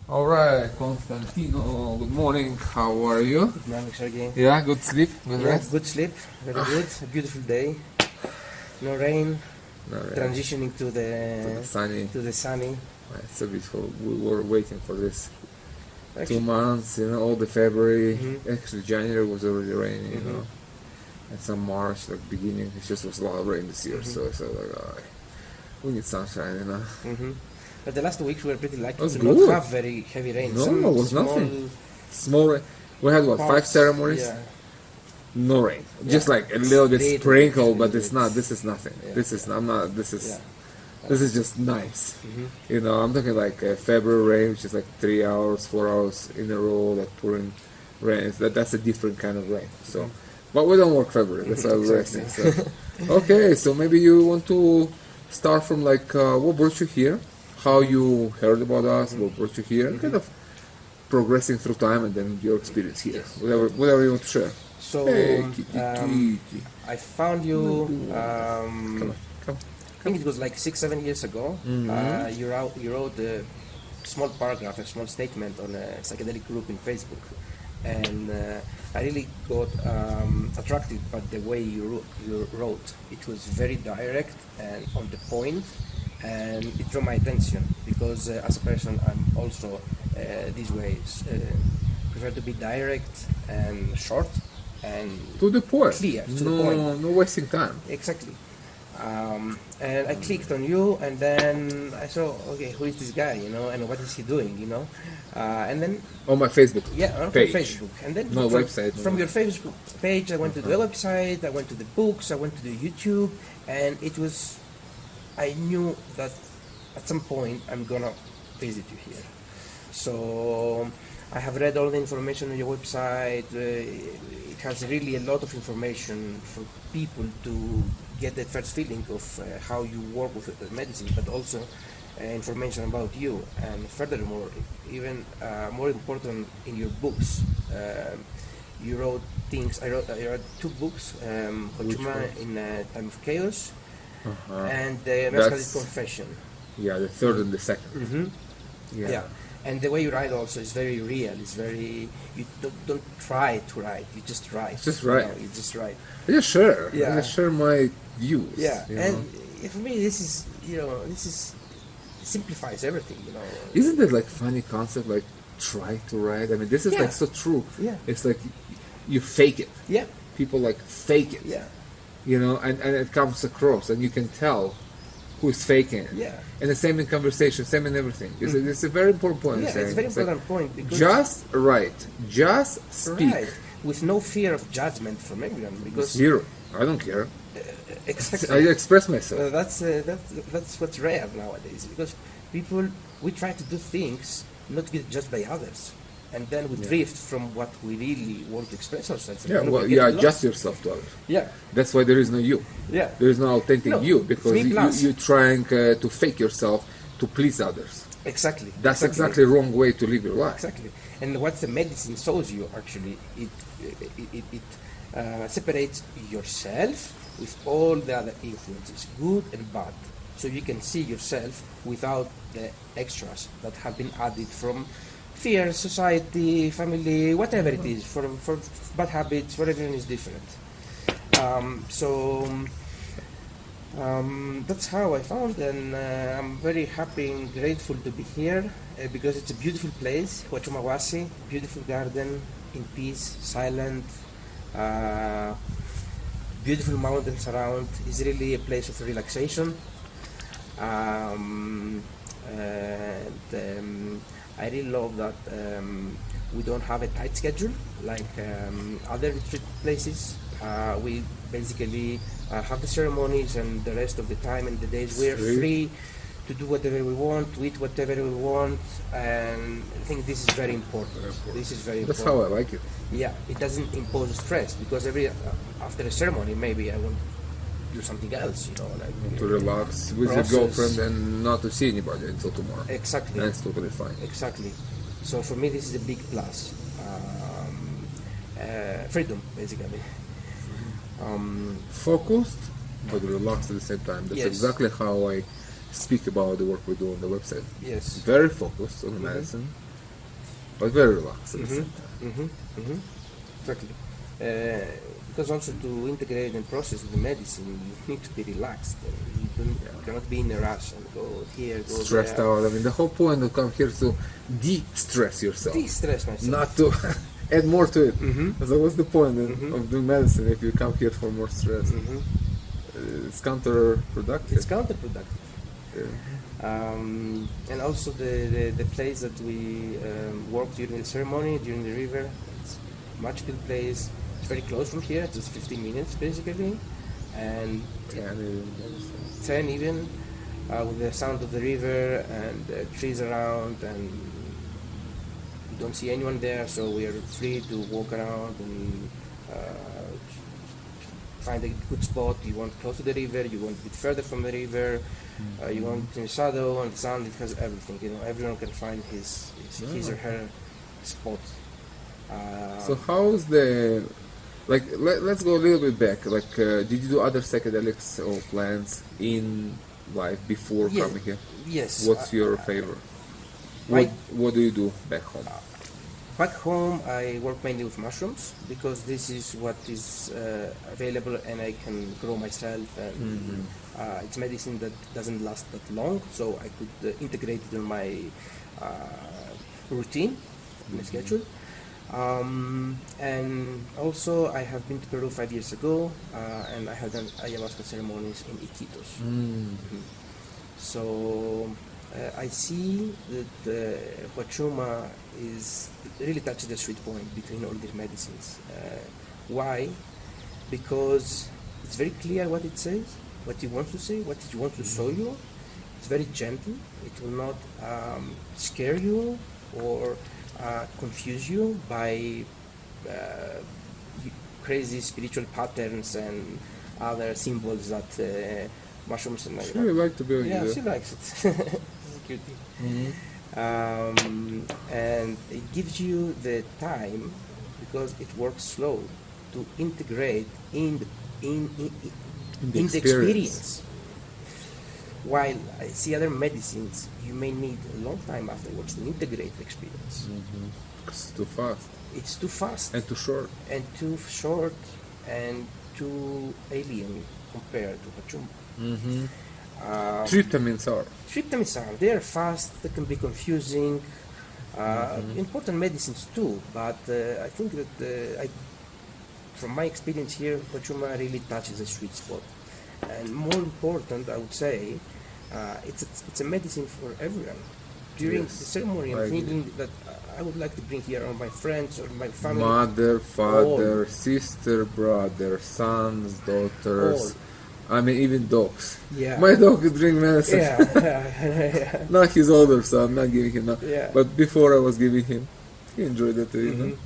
All right, Konstantinos, good morning. How are you? Good morning, Sergey. Yeah, good sleep, good Yeah, rest. good sleep, very good. A beautiful day. No rain. No, yeah, Transitioning to to the sunny. the sunny. It's so beautiful. We were waiting for this 2 Actually, months. All the February. Mhm. Actually, January was already raining. Mhm. And some March, like beginning, it just was a lot of rain this year. Mhm. So I said, like, we need sunshine. hmm But the last 2 weeks we were pretty lucky That's to good. not have very heavy rain. No, Some it was small nothing. Small rain. We had what, 5 parts, ceremonies? Yeah. No rain, just Yeah. like a little bit Little sprinkle, bit, but little it's bit. not. This is nothing. Yeah. This is I'm not. This is Yeah. this is just nice. hmm I'm talking like February rain, which is like 3 hours, 4 hours in a row, like pouring rain. That's a different kind of rain. So, but we don't work February. That's why we're resting. So, okay, so maybe you want to start from like what brought you here, how you heard about us, what brought you here, and kind of progressing through time, and then your experience here. Yes. Whatever you want to share. So Hey, kitty, kitty. I found you. Come on, come. I think it was like 6-7 years ago. You wrote a small paragraph, a small statement on a psychedelic group in Facebook, and I really got attracted by the way you wrote. It was very direct and on the point, and it drew my attention because as a person I'm also these ways prefer to be direct and short and To the point. clear, to the no, point. no wasting time. Exactly. And I clicked on you, and then I saw, okay, who is this guy, and what is he doing, and then, On my Facebook on page. Facebook, and then No from, website, no. from your Facebook page, I went to the website, I went to the books, I went to the YouTube, and I knew that at some point I'm gonna visit you here. So I have read all the information on your website. It has really a lot of information for people to get the first feeling of how you work with medicine, but also information about you. And furthermore, even more important, in your books, you wrote things. I wrote 2 books, Huachuma in Time of Chaos, and the That's- Confession. Yeah, the third and the 2nd. Mm-hmm. Yeah. And the way you write also is very real. It's very, you don't try to write. You just write. Just write. You just write. I just share. I Yeah. just share my views. Yeah. you And know. for me, this is simplifies everything. Isn't it like funny concept, like try to write? I mean, this is Yeah. like so true. Yeah. It's like you fake it. Yeah. People like fake it. Yeah. And it comes across, and you can tell who is faking it. Yeah. And the same in conversation, same in everything. It's a very important point. Yeah. I'm saying. It's a very It's like, important point because just write. Just speak. right, with no fear of judgment from everyone because Zero. I don't care. exactly. I express myself. That's what's rare nowadays because we try to do things not judged by others, and then we drift from what we really want to express ourselves. Yeah, And well, we you get lost. adjust yourself to others. Yeah, That's why there is no you. yeah, There is no authentic No, you because 3+. you're trying to fake yourself to please others. exactly. That's exactly wrong way to live your life. Exactly. And what the medicine shows you actually, it separates yourself with all the other influences, good and bad. So you can see yourself without the extras that have been added from fear, society, family, whatever it is, for bad habits, for everyone is different. That's how I found, and I'm very happy and grateful to be here because it's a beautiful place, Huachuma Wasi, beautiful garden, in peace, silent, beautiful mountains around. It's really a place of relaxation. I really love that we don't have a tight schedule like other retreat places. We basically have the ceremonies, and the rest of the time and the days we're free to do whatever we want, to eat whatever we want, and I think this is very important. This is very That's important. how I like it. Yeah, it doesn't impose stress because after a ceremony maybe I want to do something else, like To relax with Process. your girlfriend and not to see anybody until tomorrow. exactly. That's totally fine. Exactly. So for me, this is a big plus. Freedom, basically. Focused but relaxed at the same time. That's Yes. exactly how I speak about the work we do on the website. Yes. Very focused on the medicine, but very relaxed at the same time. Exactly. Because also to integrate and process the medicine, you need to be relaxed. You cannot be in a rush and go here, go Stressed there. out. I mean, the whole point of come here is to de-stress yourself, De-stress myself. not to add more to it. So what's the point of doing medicine if you come here for more stress? It's counterproductive. It's counterproductive. Yeah. And also the place that we work during the ceremony, during the river, it's a much good place. It's very close from here, just 15 minutes basically, and 10 even, with the sound of the river and trees around, and you don't see anyone there, so we are free to walk around and find a good spot. You want close to the river, you want a bit further from the river, you want in the shadow and the sun. It has everything. Everyone can find his or her spot. So how's the let's go a little bit back. Did you do other psychedelics or plants in life before coming here? Yes. What's your favorite? What do you do back home? Back home, I work mainly with mushrooms because this is what is available and I can grow myself. And it's medicine that doesn't last that long, so I could integrate it in my routine, my schedule. And also, I have been to Peru 5 years ago, and I have done ayahuasca ceremonies in Iquitos. So I see that Huachuma really touches the sweet point between all these medicines. Why? Because it's very clear what it says, what it wants to say, what it wants to show you. It's very gentle. It will not scare you or confuse you by crazy spiritual patterns and other symbols that mushrooms and She would like to be with yeah, you. she likes it. It's a cutie. And it gives you the time, because it works slow, to integrate in the experience. While I see other medicines, you may need a long time afterwards to integrate the experience. It's too fast. It's too fast And too short. and too alien compared to Huachuma. Tryptamines are. Tryptamines are, they are fast, they can be confusing, important medicines too, but I think that from my experience here, Huachuma really touches a sweet spot. And more important, I would say, it's a medicine for everyone. During the ceremony, I'm thinking that I would like to bring here all my friends or my family. Mother, father, sister, brother, sons, daughters. I mean, even dogs. Yeah. My dog could drink medicine. Yeah. Not his older son, not giving him now. Yeah. But before I was giving him, he enjoyed it too.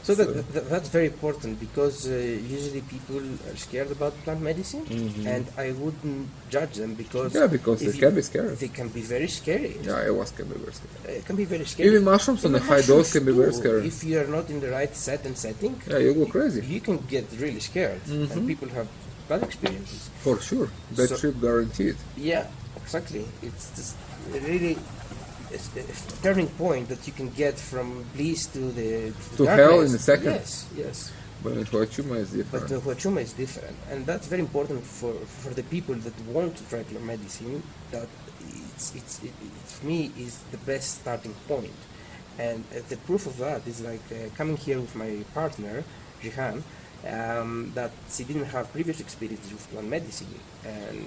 So that's very important, because usually people are scared about plant medicine, and I wouldn't judge them because it can be scary. They can be very scary. Yeah, ayahuasca can be very scary. It can be very scary. Even mushrooms on a high dose can be very scary. If you are not in the right setting, Yeah, you go crazy. You can get really scared, and people have bad experiences. For sure, bad trip guaranteed. Yeah, exactly. It's just really a turning point that you can get from bliss to hell in a second. Yes. But Huachuma is different. But Huachuma is different, and that's very important for the people that want to try plant medicine. That it for me is the best starting point, and the proof of that is like coming here with my partner, Jihan, that she didn't have previous experience with plant medicine, and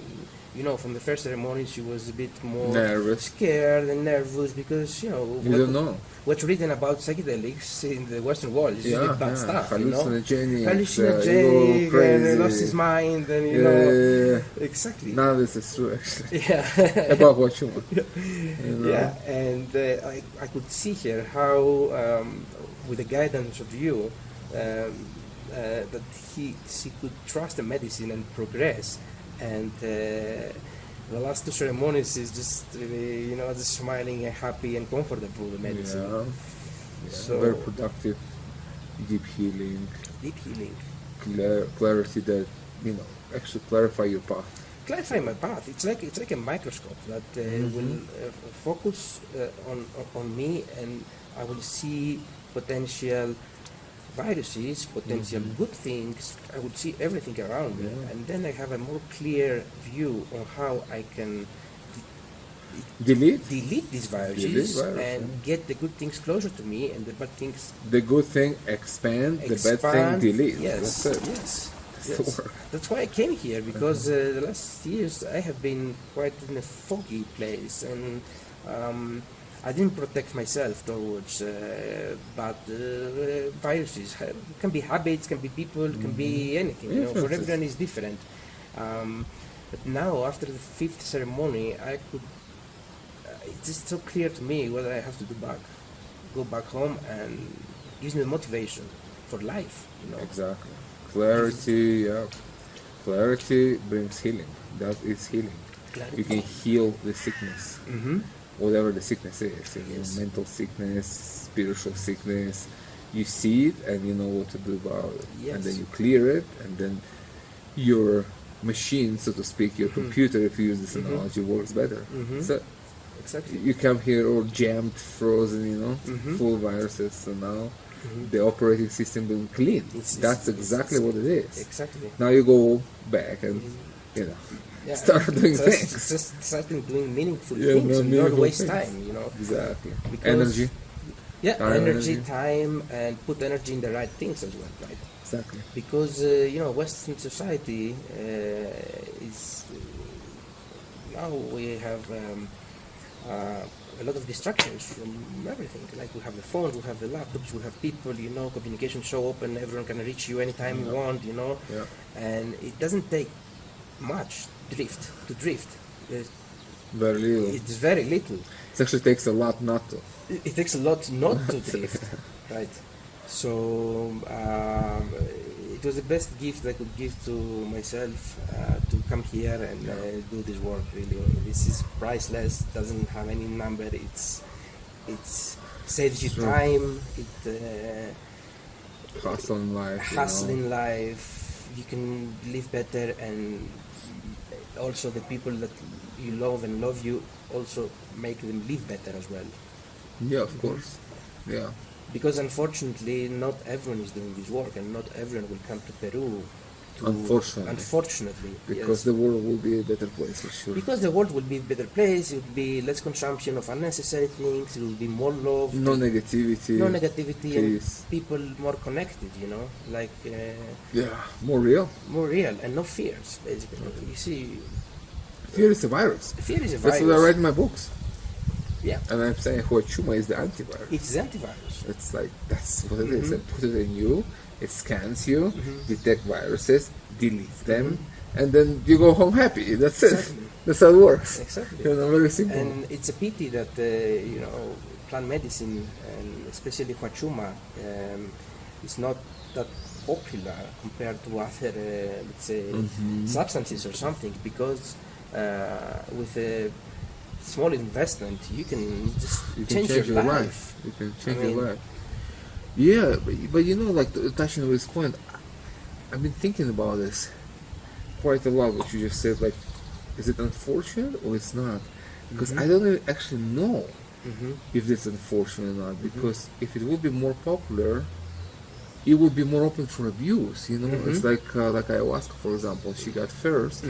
from the first ceremony she was a bit more scared and nervous because you don't know what's written about psychedelics in the Western world is really bad stuff. Hallucinogenic, and lost his mind, and exactly. None of this is true actually. Yeah, about Huachuma. Yeah, and I could see here how with the guidance of you. That she could trust the medicine and progress, and the last two ceremonies is just really just smiling and happy and comfortable with the medicine. So very productive, deep healing, clarity that actually clarify your path. Clarify my path. It's like a microscope that will focus on me and I will see potential viruses, potential good things. I would see everything around me, and then I have a more clear view on how I can delete these viruses and get the good things closer to me, and the bad things. The good thing expand, the bad thing delete. Yes, that's it. yes. That's the word. That's why I came here, because the last years I have been quite in a foggy place, and I didn't protect myself towards bad viruses. It can be habits, can be people, it can be anything. You know, for everyone is different. But now, after the fifth ceremony, I could. It's just so clear to me what I have to do back. Go back home, and gives me the motivation for life. You know. Exactly. Clarity, yeah. Clarity brings healing. That is healing. Clarity. You can heal the sickness. Mm-hmm. Whatever the sickness is, you know, mental sickness, spiritual sickness, you see it and you know what to do about it. Yes. And then you clear it, and then your machine, so to speak, your computer, if you use this analogy, works better. So Exactly. you come here all jammed, frozen, you know, full of viruses, so now the operating system will clean. That's exactly what it is. Exactly. Now you go back and, you know, start doing things. Just starting doing meaningful things and not waste time, you know. Exactly. Because Energy. Yeah, energy, time, and put energy in the right things as well, right? Exactly. Because, you know, Western society is... now we have a lot of distractions from everything. Like we have the phones, we have the laptops, we have people, you know, communication so open, everyone can reach you anytime you want, you know. Yeah. And it doesn't take much to drift. Very little. It's very little. It actually takes a lot not to. It takes a lot not to drift, right? So it was the best gift I could give to myself to come here and do this work. Really, this is priceless. Doesn't have any number. It's saves you time. It hustle in life. Hustle in life. You can live better, and also the people that you love and love you also make them live better as well. Yeah, of course. Yeah. Because unfortunately, not everyone is doing this work, and not everyone will come to Peru. Unfortunately. Because the world will be a better place for sure. Because the world will be a better place, it will be less consumption of unnecessary things, it will be more love. No negativity. And people more connected, you know, like... more real. More real, and no fears, basically. You see... Fear is a virus. Fear is a virus. That's what I write in my books. Yeah. And I'm saying Huachuma is the antivirus. It's the antivirus. It's like, that's what it is. I put it in you, it scans you, detect viruses, deletes them, and then you go home happy. That's it. That's how it works. Exactly. You know, very simple. And it's a pity that, you know, plant medicine, and especially Huachuma, is not that popular compared to other, let's say, substances or something, because with a small investment, you can just change your life. You can change your life. Yeah, but you know, like touching on this point, I've been thinking about this quite a lot. What you just said, like, is it unfortunate or it's not? Because I don't actually know if it's unfortunate or not. Because if it would be more popular, it would be more open for abuse. You know, it's like ayahuasca, for example. She got first.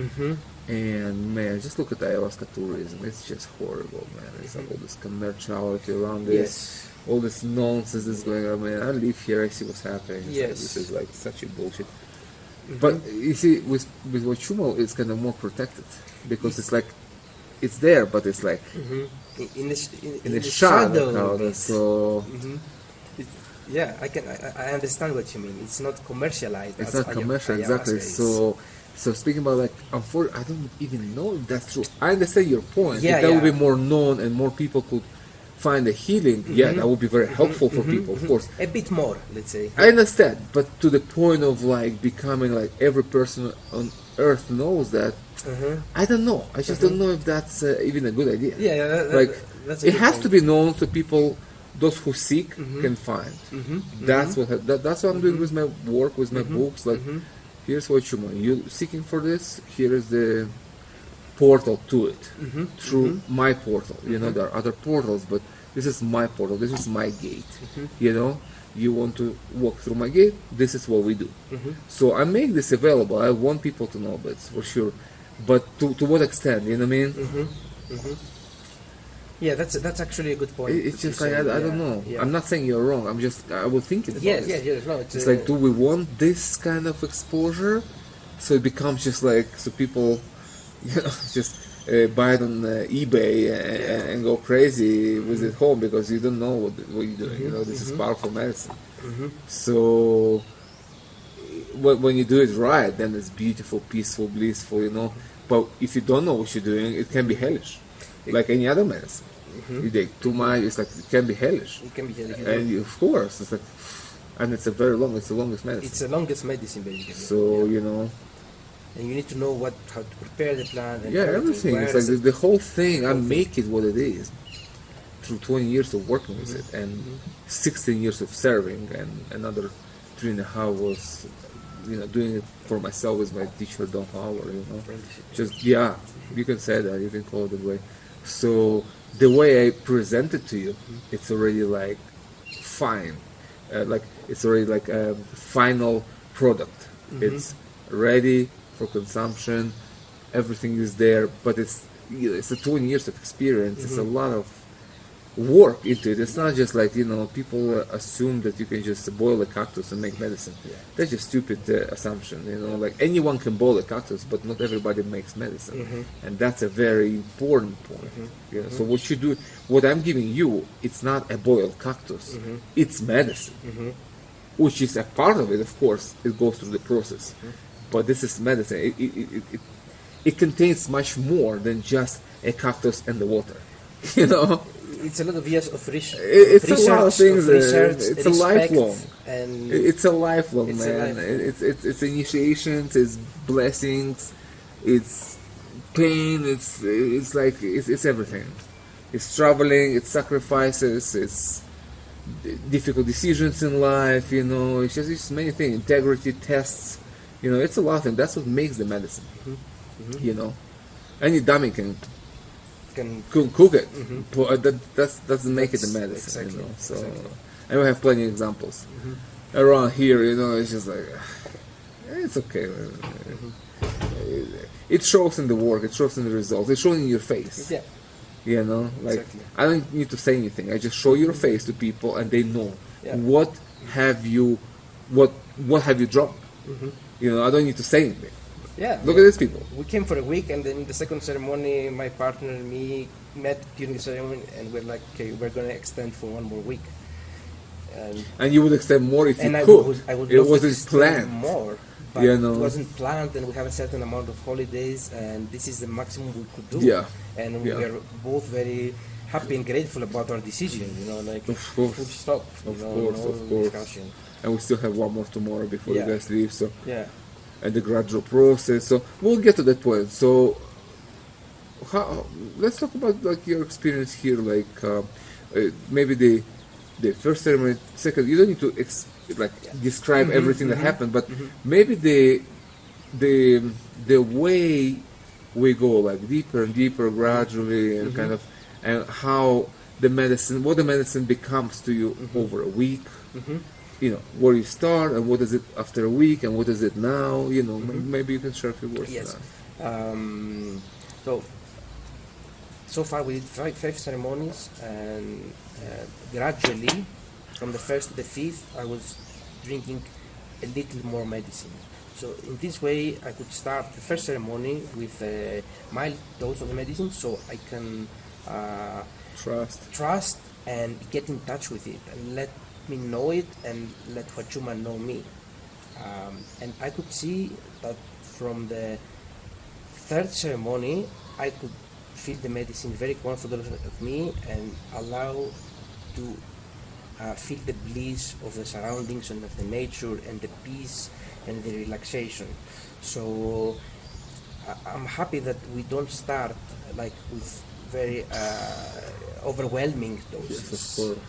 And man, just look at ayahuasca tourism. It's just horrible, man. It's like all this commerciality around this, all this nonsense that's going on. Man, I live here, I see what's happening. Like, this is like such a bullshit. But you see, with Huachuma, it's kind of more protected because it's like it's there, but it's like in the shadow. So. Yeah, I understand what you mean. It's not commercialized. It's not commercial, exactly. So speaking about like, I don't even know if that's true. I understand your point. If that would be more known and more people could find the healing, that would be very helpful for people, of course. A bit more, let's say. I understand, but to the point of like becoming like every person on earth knows that, I don't know. I just don't know if that's even a good idea. That's it has to be known so people, those who seek, can find. That's what I'm doing with my work, with my books. Like, here's what you're seeking for this. Here is the portal to it through my portal. You know, there are other portals, but this is my portal, this is my gate. You know, you want to walk through my gate, this is what we do. So I make this available. I want people to know about it for sure, but to what extent? You know what I mean? Yeah, that's actually a good point. It's just like I don't know. Yeah. I'm not saying you're wrong. I was thinking about it. Yes. No, it's like, do we want this kind of exposure? So it becomes just like, so people, you know, just buy it on eBay and go crazy with it home because you don't know what you're doing. You know, this is powerful medicine. So when you do it right, then it's beautiful, peaceful, blissful. You know, but if you don't know what you're doing, it can be hellish, like any other medicine. You take too much, it's like it can be hellish. It can be hellish. And of course, it's like, and it's it's the longest medicine. It's the longest medicine, basically. So you know. And you need to know how to prepare the plant. And everything. It's like the whole thing. I make it what it is through 20 years of working with it, and 16 years of serving, and another 3.5 was, you know, doing it for myself with my teacher Don Howard. You know, just you can say that. You can call it that way. So the way I present it to you, it's already like fine, like it's already like a final product. It's ready for consumption, everything is there, but it's a 20 years of experience. It's a lot of work into it. It's not just like, you know, people assume that you can just boil a cactus and make medicine. That's just stupid assumption. You know, like anyone can boil a cactus, but not everybody makes medicine, and that's a very important point. You know? So what you do, what I'm giving you, it's not a boiled cactus. It's medicine, which is a part of it. Of course, it goes through the process. But this is medicine. It contains much more than just a cactus and the water. You know, it's a lot of years of research. It's a lot of things. It's a lifelong. And it's a lifelong, man. It's initiations. It's blessings. It's pain. It's like it's everything. It's traveling. It's sacrifices. It's difficult decisions in life. You know, it's just many things. Integrity tests. You know, it's a lot, and that's what makes the medicine. You know, any dummy can cook it, but that doesn't make it a medicine. Exactly. You know, so and we have plenty of examples around here. You know, it's just like it's okay. It shows in the work. It shows in the results. It shows in your face. Yeah. You know, like I don't need to say anything. I just show your face to people, and they know what have you dropped. You know, I don't need to say anything. Yeah. Look at these people. We came for a week, and then the second ceremony, my partner and me met during the ceremony, and we're like, okay, we're going to extend for one more week. And you would extend more if you could. I would it wasn't planned. More, but it wasn't planned, and we have a certain amount of holidays, and this is the maximum we could do. Yeah. And we are both very happy and grateful about our decision. You know, like full stop. Of course. Discussion. And we still have one more tomorrow before you guys leave. So and the gradual process. So we'll get to that point. So let's talk about like your experience here. Like maybe the first ceremony, second. You don't need to describe everything that happened, but maybe the way we go like deeper and deeper gradually, and kind of, and how what the medicine becomes to you over a week. You know, where you start and what is it after a week and what is it now, you know, maybe you can share a few words. Yes. So far we did five ceremonies, and gradually, from the first to the fifth, I was drinking a little more medicine. So in this way, I could start the first ceremony with a mild dose of the medicine, so I can trust and get in touch with it, and let me know it, and let Huachuma know me. And I could see that from the third ceremony, I could feel the medicine very comfortable of me, and allow to feel the bliss of the surroundings and of the nature, and the peace and the relaxation. So I'm happy that we don't start like with very overwhelming doses. Yes, of course.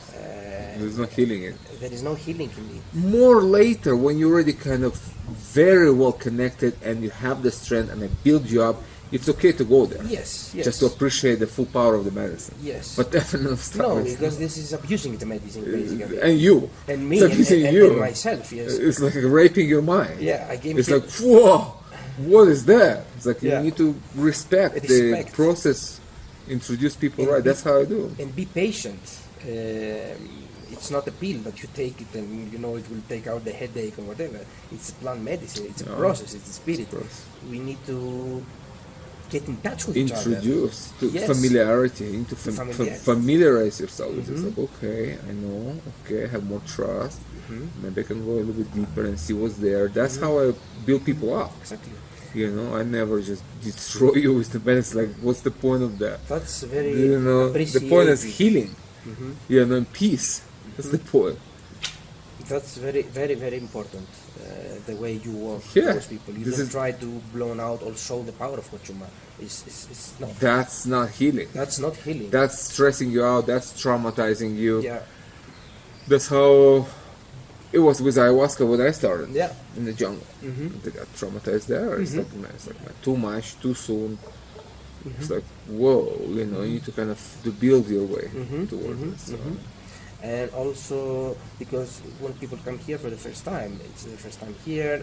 There's no healing in it. There is no healing in it. More later, when you're already kind of very well connected and you have the strength and I build you up it's okay to go there. Yes, yes. Just to appreciate the full power of the medicine. Yes. But definitely stop No, it. because this is abusing the medicine, basically. And you. And me, It's abusing you. and myself, yes. It's like raping your mind. Yeah, I gave It's him- like, whoa, what is that? It's like Yeah. you need to respect the Respect. process, introduce people And right. be- That's how I do. And be patient. It's not a pill that you take it and it will take out the headache or whatever. It's a plant medicine. It's a process. It's a spirit. We need to get in touch with each other. Introduce to Yes. familiarity, into Familiarity. familiarize yourself with it. It's like, okay, I know, okay, I have more trust. Maybe I can go a little bit deeper and see what's there. That's how I build people up. Exactly. You know, I never just destroy you with the medicine. Like, what's the point of that? That's very You know, the point is appreciated. healing. You know, and peace. That's the point. That's very, very, very important. The way you work Yeah, with those people. You this don't is- try to blow out or show the power of Huachuma. It's not. That's not healing. That's not healing. That's stressing you out. That's traumatizing you. Yeah, That's how it was with ayahuasca when I started. yeah. In the jungle. They got traumatized there. It's like, man, too much, too soon. It's like, whoa, you know, you need to kind of to build your way towards it. So. And also because when people come here for the first time, it's the first time here,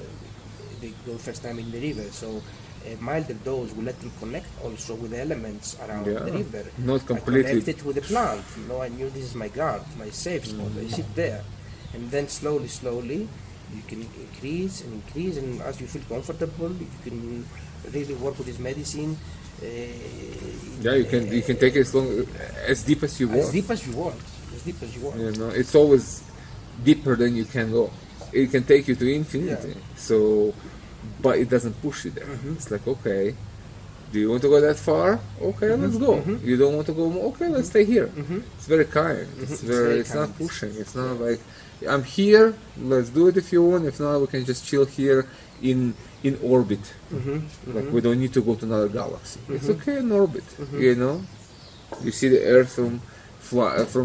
they go first time in the river. So a milder dose will let them connect also with the elements around the river. Not completely. I connected with the plant. You know, I knew this is my guard, my safe spot. I sit there, and then slowly, you can increase, and as you feel comfortable, you can really work with this medicine. Yeah, you can take it as deep as you want. As deep as you want. As deep as you want. You know, it's always deeper than you can go. It can take you to infinity. Yeah. So, but it doesn't push you there. It's like, okay, do you want to go that far? Okay, let's go. You don't want to go more? Okay, let's stay here. It's very kind. It's very It's kind. not pushing. It's not like I'm here. Let's do it if you want. If not, we can just chill here in orbit. Like we don't need to go to another galaxy. It's okay in orbit. You know, you see the Earth from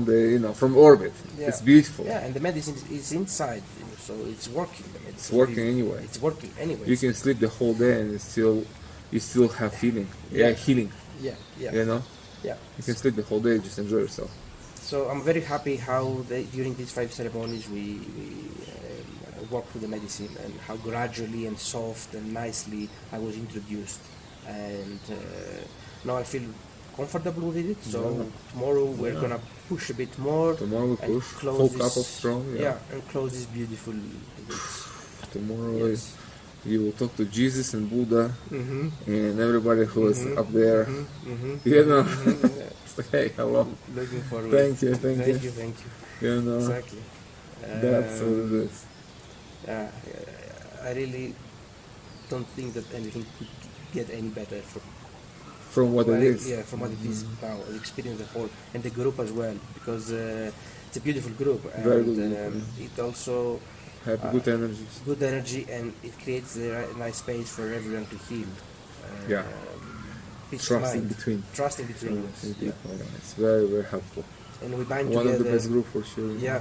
the from orbit. Yeah. It's beautiful. Yeah, and the medicine is inside, so it's working. The medicine. It's working anyway. It's working anyway. You can sleep the whole day and you still have feeling. Yeah, healing. Yeah, yeah, You know, yeah. you can sleep the whole day, just enjoy yourself. So I'm very happy how during these 5 ceremonies we worked with the medicine and how gradually and soft and nicely I was introduced, and now I feel comfortable with it. So tomorrow we're gonna push a bit more. Tomorrow we and push close full this, cup of strong. Yeah. and close this beautiful. Tomorrow Yes. you will talk to Jesus and Buddha Mm-hmm. and everybody who is up there. Mm-hmm. You know, Yeah. it's like, hey, hello. Looking forward. Thank you, thank you. Thank you. You know, Exactly. that's what it is. I really don't think that anything could get any better From what it is. Yeah, from what it is now, the experience, the whole, and the group as well, because it's a beautiful group, and Very good group, it also Have good energies. good energy, and it creates a nice space for everyone to heal. Yeah. Peace of Trust in mind. between. Trust in between us. Yeah. It's very, very helpful. And we bind One together. of the best group for sure. Yeah.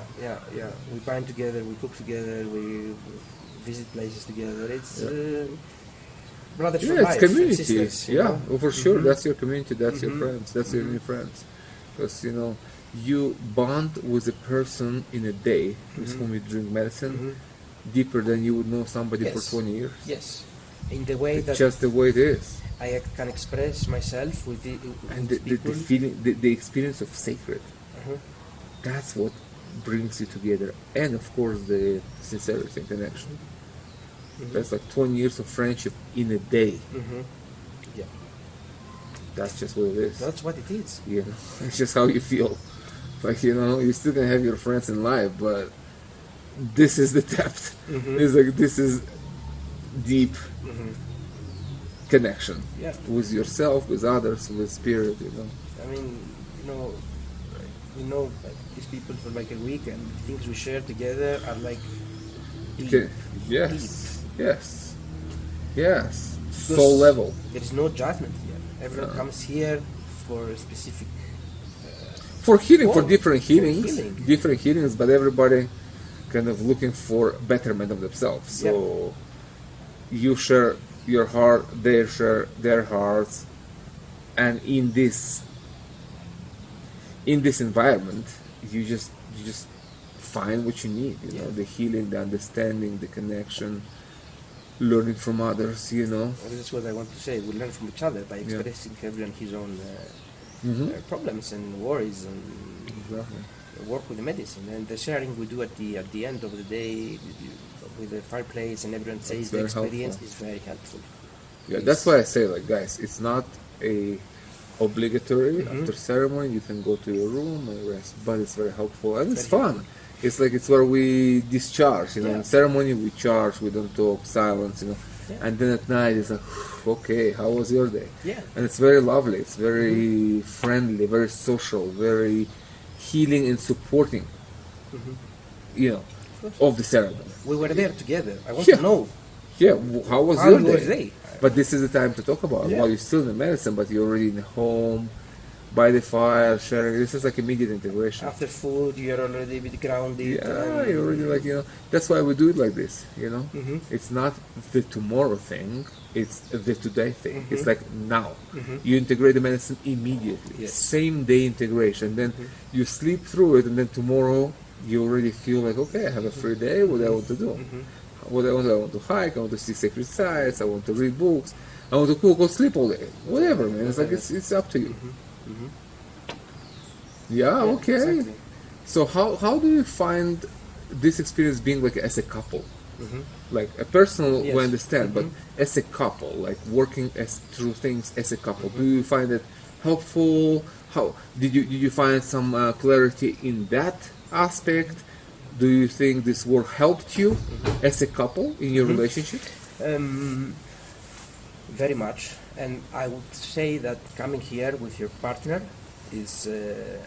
We bind together, we cook together, we visit places together. It's brothers for Yeah, it's life, community. sisters, you Yeah, know? for sure. That's your community. That's your friends. That's your new friends. Because you bond with a person in a day with whom you drink medicine deeper than you would know somebody for Yes. 20 years. Yes, in the way that Just the way it is, I can express myself with and with the people. feeling, the experience of sacred. That's what brings you together, and of course the sincerity and connection. That's like 20 years of friendship in a day. Yeah, That's just what it is. that's what it is. You know, it's just how you feel. Like, you still can have your friends in life, but this is the depth. It's like, this is deep connection Yeah, with yourself, with others, with spirit, I mean, we know these people for like a week, and the things we share together are like deep. Okay. Yes, yes, yes. Soul level. There is no judgment here. Everyone comes here for a specific. For healing, for Well, different for healings, healing. different healings, but everybody kind of looking for betterment of themselves. So you share your heart, they share their hearts, and in this environment, you just find what you need. You know, the healing, the understanding, the connection, learning from others. You know, That's what I want to say. We learn from each other by expressing everyone his own problems and worries, and work with the medicine, and the sharing we do at the end of the day with the fireplace, and everyone says the experience is very helpful. Yeah, that's why I say, like, guys, it's not a obligatory. After ceremony you can go to your room and rest, but it's very helpful, and it's fun. It's like, it's where we discharge, you know. In ceremony we charge, we don't talk, silence, you know. And then at night it's like, okay, how was your day? And it's very lovely, it's very friendly, very social, very healing and supporting, you know, of the ceremony. We were there together. I want to know. How was your day? But this is the time to talk about it. While you're still in the medicine, but you're already in the home, by the fire, sharing. This is like immediate integration. After food, you're already a bit grounded. You're already, like, you know. That's why we do it like this, you know. It's not the tomorrow thing, it's the today thing. It's like now. You integrate the medicine immediately. Same day integration. Then you sleep through it, and then tomorrow you already feel like, okay, I have a free day, what do I want to do? What I want to hike, I want to see sacred sites, I want to read books, I want to cook or sleep all day. Whatever, man. It's like, it's up to you. Okay. Exactly. So how do you find this experience being like as a couple? Like a personal, we understand, but as a couple, like working through things as a couple, do you find it helpful? How did you find some clarity in that aspect? Do you think this work helped you as a couple in your relationship? Very much, and I would say that coming here with your partner is,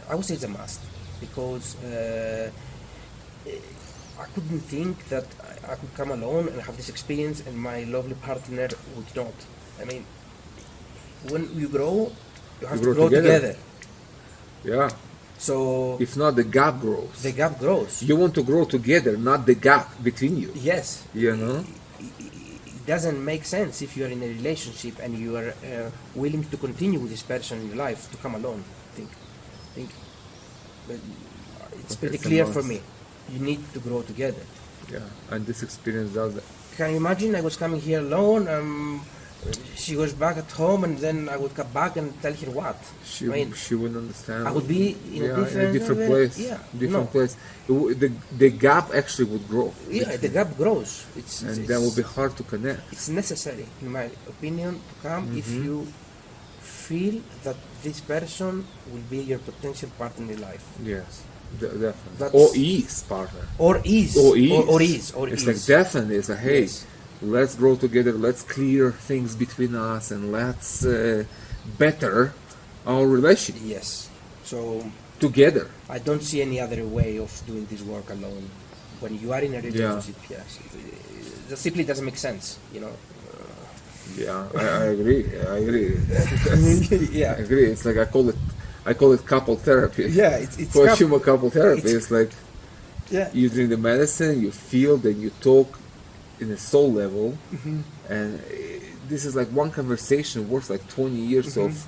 I would say, it's a must, because I couldn't think that I could come alone and have this experience and my lovely partner would not. I mean, when you grow, you have to grow together. So if not, the gap grows. The gap grows. You want to grow together, not the gap between you. Yes. You know? It doesn't make sense if you are in a relationship and you are willing to continue with this person in your life to come alone. I think but it's pretty clear for me. You need to grow together. And this experience does that. Can you imagine? I was coming here alone. She was back at home, and then I would come back and tell her what. She wouldn't understand. I would be in a different place. Place. The gap actually would grow. The gap grows. And that would be hard to connect. It's necessary, in my opinion, to come if you feel that this person will be your potential partner in life. Yes, definitely. Or is partner. Or is. It's like definitely. It's like, hey. Let's grow together, let's clear things between us, and let's better our relationship. Yes. So together. I don't see any other way of doing this work alone. When you are in a relationship, that simply doesn't make sense, you know. I agree. I agree. I agree. It's like I call it couple therapy. It's Huachuma couple therapy. It's like you drink the medicine, you feel, then you talk in a soul level, and this is like one conversation worth like 20 years of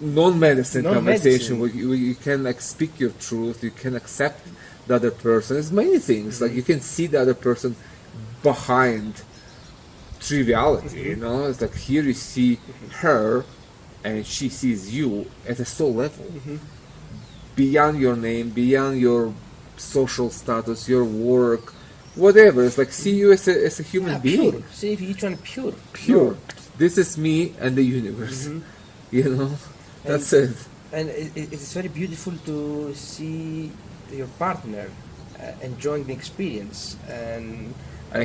non-medicine conversation where you can like speak your truth, you can accept the other person. There's many things, like you can see the other person behind triviality, you know. It's like here you see her and she sees you at a soul level, beyond your name, beyond your social status, your work, whatever. It's like see you as a human being. Pure. See each one pure. This is me and the universe. You know, that's it. And it's very beautiful to see your partner enjoying the experience and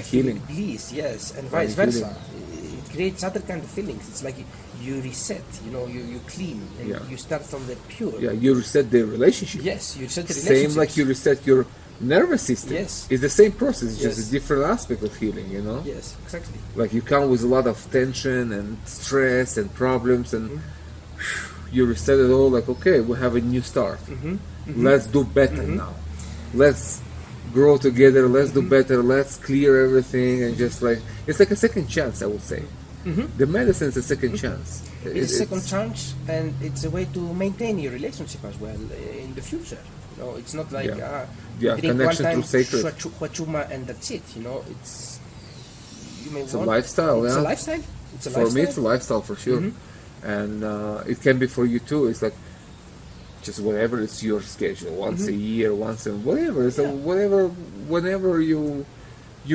healing. Bliss, yes, and vice versa. It creates other kind of feelings. It's like you reset. You know, you clean and you start from the pure. You reset the relationship. Yes, you reset the relationship. Same like you reset your nervous system. Yes. It's the same process, it's just a different aspect of healing, you know? Yes, exactly. Like you come with a lot of tension and stress and problems, and you reset it all, like, okay, we have a new start. Let's do better now. Let's grow together, let's do better, let's clear everything, and just like it's like a second chance, I would say. The medicine is a second chance. It's a second chance, and it's a way to maintain your relationship as well in the future. You know, it's not like drink connection one time through sacred. Huachuma and that's it. You know, it's A lifestyle. It's yeah. a lifestyle. It's a For lifestyle. me, it's a lifestyle for sure, and it can be for you too. It's like just whatever is your schedule, once a year, once in whatever. So whenever you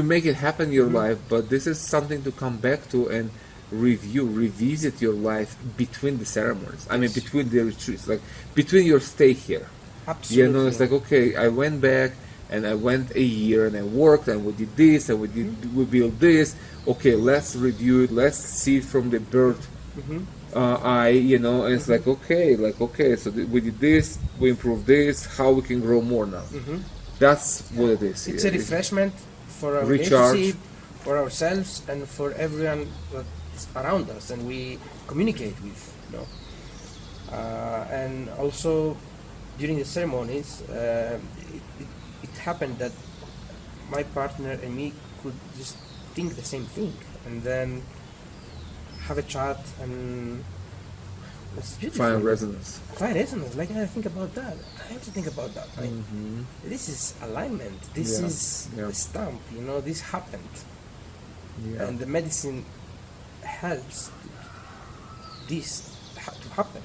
make it happen in your life. But this is something to come back to and revisit your life between the ceremonies. I mean, between the retreats, like between your stay here. Absolutely. You know, it's like, okay, I went back and I went a year and I worked and we did this and we built this. Okay, let's review it. Let's see it from the bird eye. You know, and it's like okay, so we did this, we improved this. How we can grow more now? That's what it is. It's a refreshment for our Recharge. relationship, for ourselves, and for everyone that's around us, and we communicate with. You know, and also during the ceremonies, it happened that my partner and me could just think the same thing, and then have a chat, and it's beautiful. Find resonance. Find resonance. Like I think about that. I have to think about that. Right? This is alignment. This is the stamp. You know, this happened, and the medicine helps this to happen.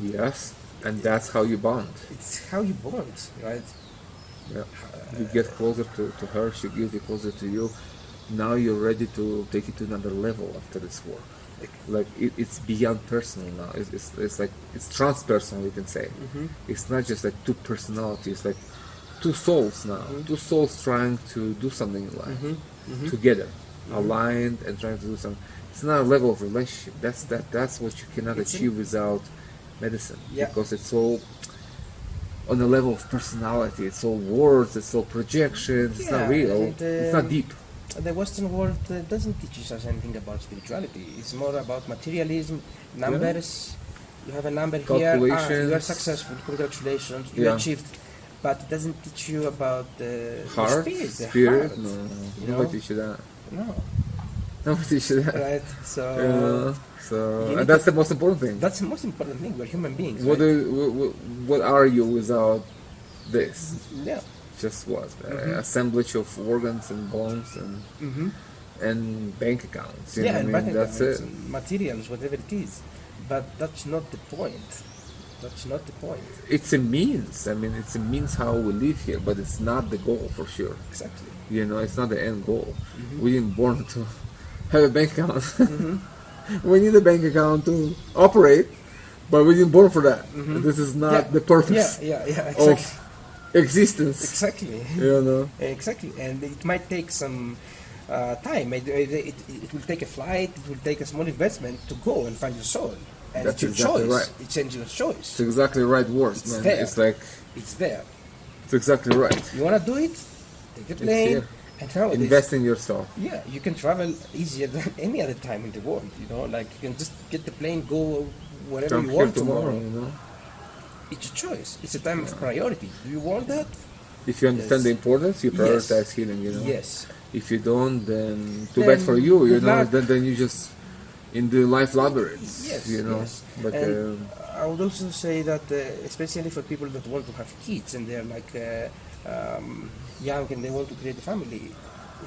Yes, and that's how you bond. It's how you bond, right? Yeah, you get closer to her. She gives you closer to you. Now you're ready to take it to another level after this work. Like it's beyond personal now. It's like it's transpersonal. You can say it's not just like two personalities. It's like two souls now. Two souls trying to do something in life together, aligned and trying to do something. It's not a level of relationship. That's what you cannot achieve without medicine, because it's all on the level of personality. It's all words. It's all projections. It's not real. It's not deep. The Western world doesn't teach us anything about spirituality. It's more about materialism, numbers. You have a number here. You are successful. Congratulations. You achieved. But it doesn't teach you about the heart, spirit. Heart, no. Nobody teach you that. No. Nobody teach you that. Right. So. And that's the most important thing. That's the most important thing. We're human beings. What are you without this? Yeah. Just what? Assemblage of organs and bones and bank accounts. You know and what I mean? bank That's accounts it. and materials, whatever it is. But that's not the point. That's not the point. It's a means. I mean, it's a means how we live here, but it's not the goal for sure. Exactly. You know, it's not the end goal. We didn't born to have a bank account. We need a bank account to operate, but we didn't born for that. This is not the purpose exactly. of existence. Exactly. You know. Exactly, and it might take some time. It will take a flight. It will take a small investment to go and find your soul. And That's it's your exactly choice. right. It's your choice. It's exactly the right word, It's man. there. It's like It's there. it's exactly right. You wanna do it? Take a plane here. and travel. Invest in yourself. Yeah, you can travel easier than any other time in the world. You know, like you can just get the plane, go wherever Jump you here want tomorrow. You know. It's a choice. It's a time of priority. Do you want that? If you understand the importance, you prioritize healing. You know. Yes. If you don't, then too bad for you. You good know. luck. Then you just in the life labyrinths. Yes. You know. Yes. But And I would also say that, especially for people that want to have kids and they're like young and they want to create a family,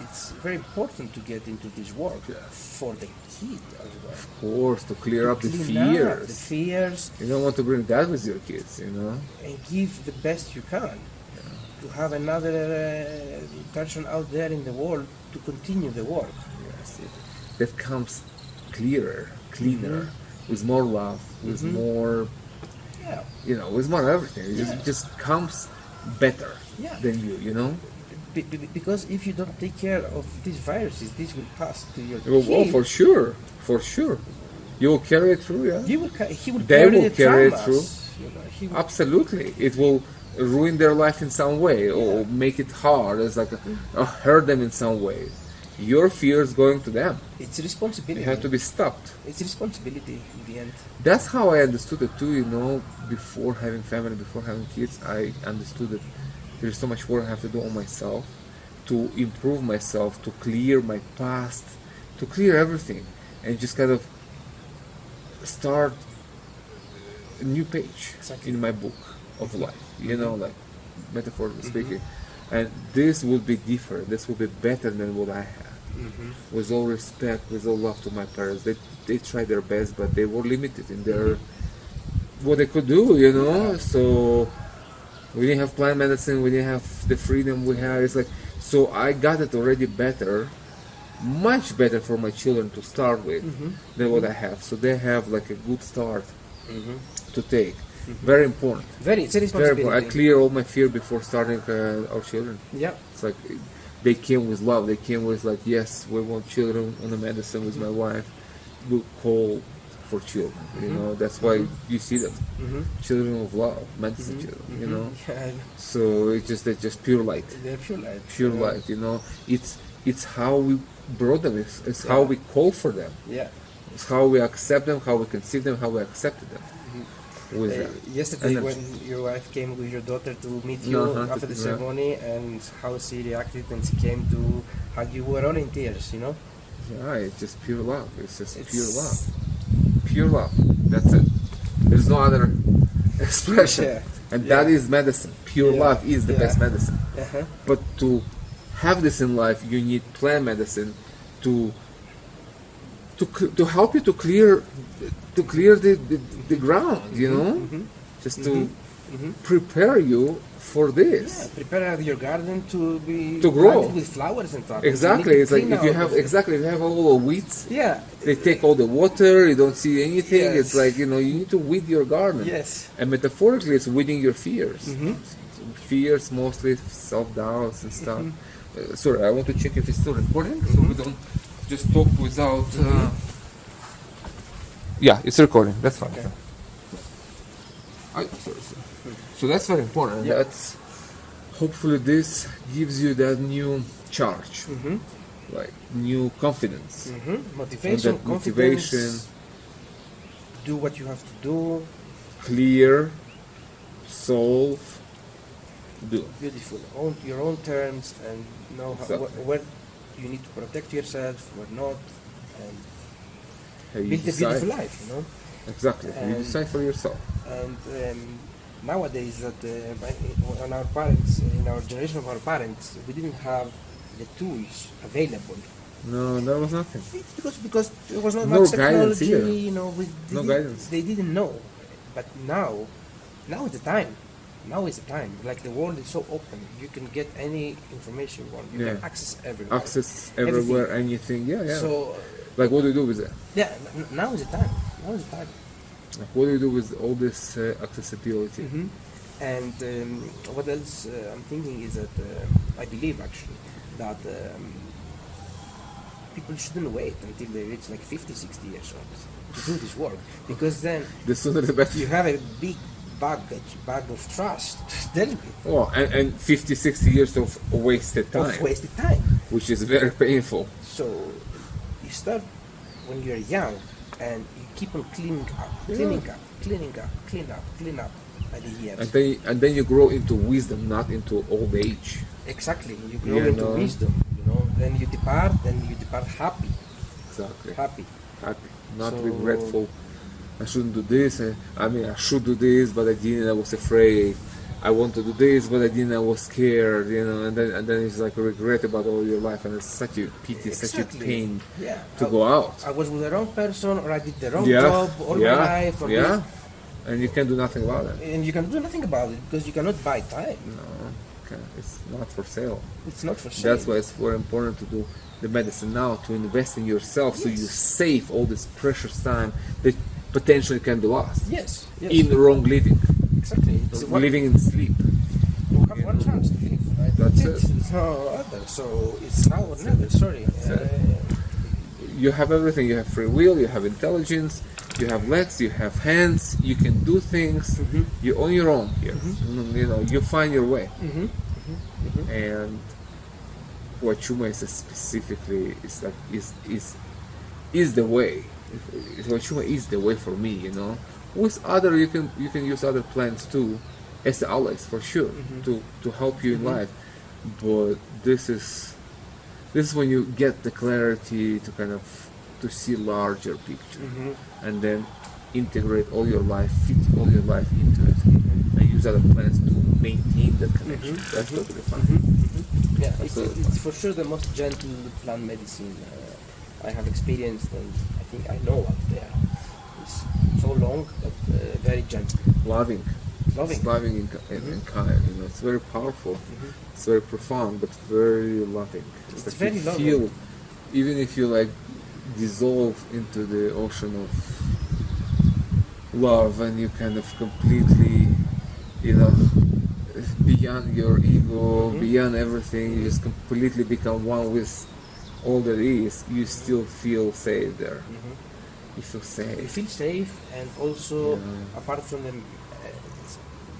it's very important to get into this work for the kid as well. of course, to clear up the Clean up fears. the fears, You don't want to bring that with your kids. You know. and give the best you can to have another person out there in the world to continue the work. Yes. That comes clearer, cleaner, with more love, with more. Yeah. You know, with more everything. It just comes better than you. You know. Because if you don't take care of these viruses, this will pass to your Oh, kid. for sure, for sure. You will carry it through, yeah. He will They carry will the carry it traumas, through. you know, he will- Absolutely, it will ruin their life in some way, or make it hard. It's like hurt them in some way. Your fear is going to them. It's a responsibility. They have to be stopped. It's a responsibility in the end. That's how I understood it too. You know, before having family, before having kids, I understood that there's so much work I have to do on myself, to improve myself, to clear my past, to clear everything, and just kind of start a new page in my book of life, like metaphorically speaking. And this will be different, this will be better than what I had. With all respect, with all love to my parents, they tried their best, but they were limited in their what they could do, so we didn't have plant medicine, we didn't have the freedom we had. It's like, so I got it already better, much better for my children to start with than what I have. So they have like a good start to take. Very important. It's a responsibility. Very important. I clear all my fear before starting our children. Yeah. It's like they came with love. They came with like, yes, we want children on the medicine with my wife. We'll call for children. That's why you see them. Children of love, medicine children. Yeah. So they're just pure light. They're pure light. Pure light. It's how we brought them. It's how we call for them. Yeah. It's how we accept them, how we conceive them, how we accepted them. Yesterday, when your wife came with your daughter to meet you after the ceremony, and how she reacted, and she came to hug you, were all in tears, Yeah, it's just pure love. It's just pure love. Pure love. That's it. There's no other expression. And that is medicine. Pure love is the best medicine. But to have this in life, you need plant medicine to help you to clear the ground, just to prepare you for this. Yeah, prepare your garden to grow with flowers and stuff. Exactly. It's like if you have all the weeds. Yeah. They take all the water. You don't see anything. Yes. It's like you need to weed your garden. Yes. And metaphorically, it's weeding your fears. Fears, mostly self-doubts and stuff. Sorry, I want to check if it's still recording, so we don't just talk without. Yeah, it's recording. That's fine. Okay. Sorry. So that's very important. Yeah. That's hopefully this gives you that new charge, like new confidence, motivation, confidence. Do what you have to do. Clear, solve, do. Beautiful. Own your own terms and know where you need to protect yourself, where not, and build a beautiful life. Exactly. You decide for yourself. And nowadays, on our parents, in our generation of our parents, we didn't have the tools available. No, there was nothing. Because there was not no much guidance technology. No guidance. They didn't know. But now is the time. Now is the time. Like the world is so open, you can get any information you want. You can access everywhere. Access everywhere, anything. Yeah. So, like, what do you do with it? Yeah, now is the time. Like, what do you do with all this accessibility? And what else I'm thinking is that I believe actually that people shouldn't wait until they reach like 50, 60 years old to do this work, because then the sooner the better. You have a big bag of trust to tell me. Oh, and 50, 60 years of wasted time. Which is very painful. So you start when you're young and you keep on cleaning up by the years. And then you grow into wisdom, not into old age. Exactly. You grow into wisdom, Then you depart happy. Exactly. Happy. Not regretful. I shouldn't do this. I should do this, but I didn't. I was afraid. I want to do this, but I didn't. I was scared, And then it's like a regret about all your life, and it's such a pity, such a pain to go out. I was with the wrong person, or I did the wrong job all my life. Or this. And you can do nothing about it. And you can do nothing about it because you cannot buy time. No, it's not for sale. It's not for sale. That's why it's very important to do the medicine now, to invest in yourself, so you save all this precious time that potentially can be lost. Yes. In wrong living. Exactly. Living in sleep. You have one chance to live. Right? That's it. No other. So it's now or never. Sorry. You have everything. You have free will. You have intelligence. You have legs. You have hands. You can do things. You're on your own here. You find your way. And Huachuma is specifically is the way. Huachuma is the way for me. With other you can use other plants too, It's always for sure to help you in life, but this is when you get the clarity to kind of to see larger picture, and then integrate all your life, fit all your life into it, and use other plans to maintain that connection. That's totally fine. Yeah, it's for sure the most gentle plant medicine I have experienced, and I think I know out there. It's so long, but very gentle. Loving. It's loving and kind. You know, it's very powerful. It's very profound, but very loving. It's like very you loving. feel, even if you like dissolve into the ocean of love, and you kind of completely, you know, beyond your ego, beyond everything, you just completely become one with all there is. You still feel safe there. You feel safe. You feel safe, and also apart from the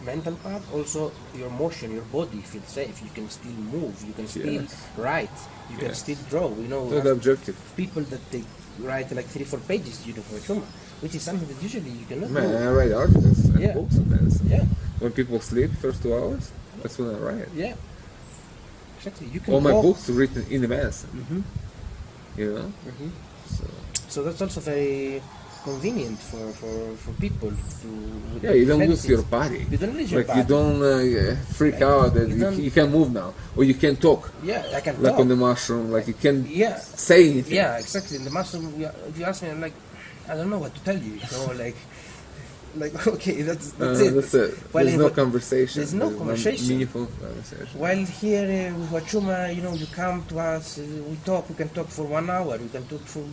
mental part, also your motion, your body feels safe. You can still move. You can still write. You can still draw. You know, the objective. People that they write like 3-4 pages, you do Huachuma, which is something that usually you cannot do. I write articles and books on medicine. Yeah. When people sleep, first 2 hours, that's when I write. Yeah. Exactly. You can all my walk. books are written in the medicine. You know. So that's also very convenient for people to. You don't lose your body. You don't lose your like body. you don't freak out that you can move now, or you can talk. Yeah, I can like talk. on the mushroom, like you can say anything. Yeah, exactly. In the mushroom, if you ask me, I'm like, I don't know what to tell you. You know, like okay, that's it. That's it. While there's no conversation. There's no conversation. Meaningful conversation. While here with Huachuma, you know, you come to us, we talk. We can talk for 1 hour. We can talk for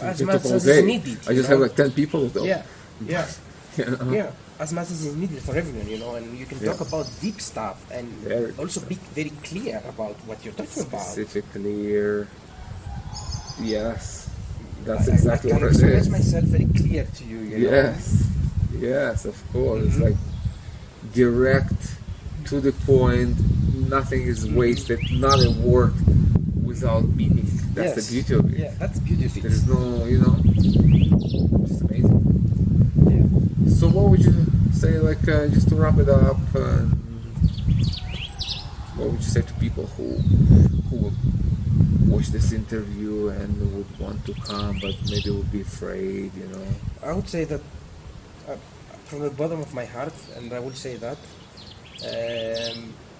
as much as is needed. I just have like 10 people though. Yeah. Yeah. As much as is needed for everyone, you know, and you can talk about deep stuff and also be very clear about what you're talking about. Specific, clear. Yes. That's exactly what it is. I can express myself very clear to you, you know. Yes, of course. It's like direct, to the point, nothing is wasted, not a word without meaning. That's the beauty of it. Yeah, that's the beauty of it. There is no, you know, just amazing. Yeah. So what would you say, like, just to wrap it up, what would you say to people who would watch this interview and would want to come but maybe would be afraid, you know? I would say that from the bottom of my heart, and I will say that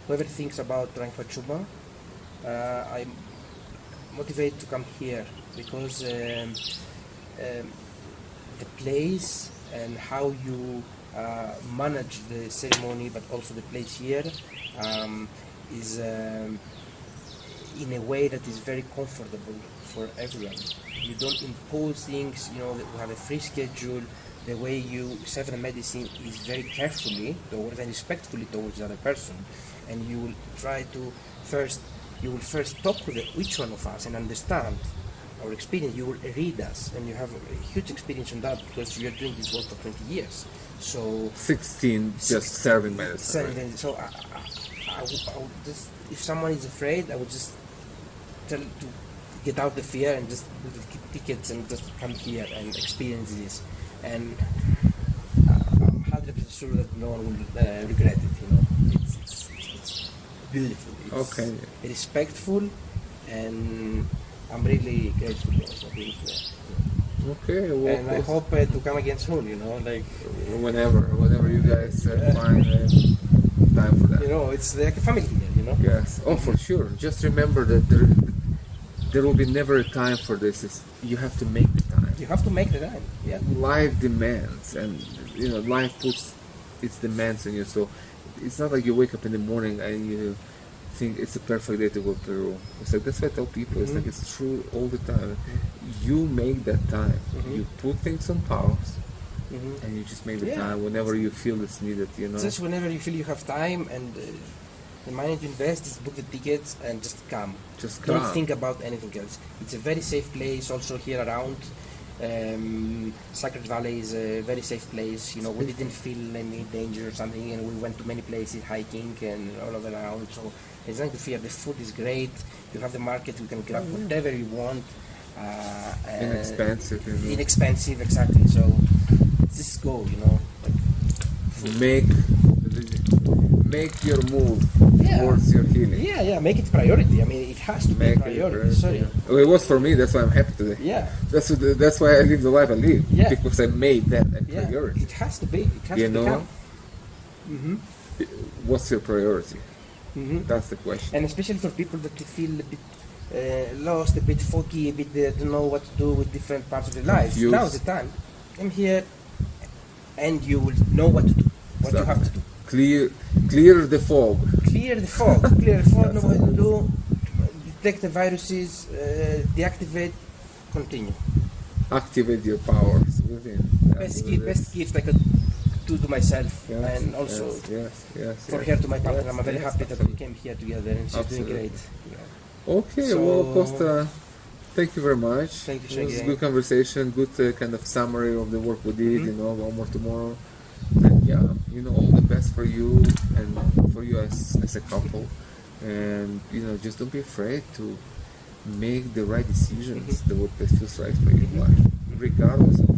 whoever thinks about trying Huachuma, I'm motivated to come here because the place and how you manage the ceremony, but also the place here is in a way that is very comfortable for everyone. You don't impose things, you know, we have a free schedule. The way you serve the medicine is very carefully towards and respectfully towards the other person, and you will try to first talk with each one of us and understand our experience. You will read us, and you have a huge experience on that because you are doing this work for 20 years. So 16 just serving medicine. Right? So I would just, if someone is afraid, I would just tell to get out the fear and just book the tickets and just come here and experience this. And I'm 100% sure that no one will regret it. You know, it's beautiful. It's respectful, and I'm really grateful for being here. Okay, well, and I hope to come again soon. You know, like whenever you guys find time for that. You know, it's like a family here. You know. Yes. Oh, for sure. Just remember that there will be never a time for this. You have to make the time. You have to make the time. Yeah. Life demands, and you know, life puts its demands on you. So it's not like you wake up in the morning and you think it's a perfect day to go to Peru. It's like that's what I tell people. It's like it's true all the time. You make that time. You put things on pause, and you just make the time whenever you feel it's needed. You know. Just whenever you feel you have time and the money to invest is book the tickets and just come. Don't think about anything else. It's a very safe place. Also here around. Sacred Valley is a very safe place. You know, we didn't feel any danger or something, and we went to many places hiking and all over around. So there's nothing to fear. The food is great. You have the market. You can grab whatever you want. Inexpensive. You know. Inexpensive, exactly. So just go. You know, make the visit. make your move Yeah. towards your healing. Yeah, make it priority. I mean, it has to be Make priority. it, Sorry. yeah. Well, it was for me. That's why I'm happy today. Yeah. That's why I live the life I live. Yeah. Because I made that a Yeah. priority. It has to be. It has You to know? become. Mm-hmm. What's your priority? Mm-hmm. That's the question. And especially for people that feel a bit lost, a bit foggy, a bit don't know what to do with different parts of their lives. Confused. Now's the time. Come here, and you will know what to do. What you have to do. Clear the fog. Clear the fog. Clear the fog. Know That's what to do. Detect the viruses. Deactivate. Continue. Activate your powers within. Best gift I could do to myself, Yes, and also yes, for yes. her to my partner. Yes, I'm very yes, happy that we came here together, and she's doing Absolutely. great. Okay, So- well, Costa, thank you very much. Thank you, It was a Sergey. good conversation, good kind of summary of the work we did. Mhm. You know, one more tomorrow. And yeah, you know, all the best for you and for you as a couple. And you know, just don't be afraid to make the right decisions, the what that feels right for you in life, regardless of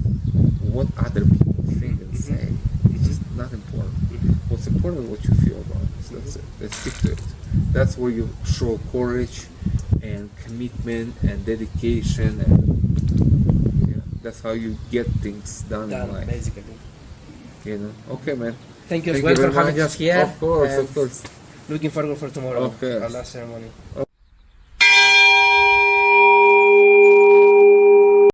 what other people think and say. It's just not important. What's important is what you feel about it. So that's it. Let's stick to it. That's where you show courage and commitment and dedication, and yeah, that's how you get things done in life. Basically. You know. Okay, man. Thank you as Thank well you for very having much. us here. Of course, and of course. Looking forward for tomorrow, Okay. our last ceremony.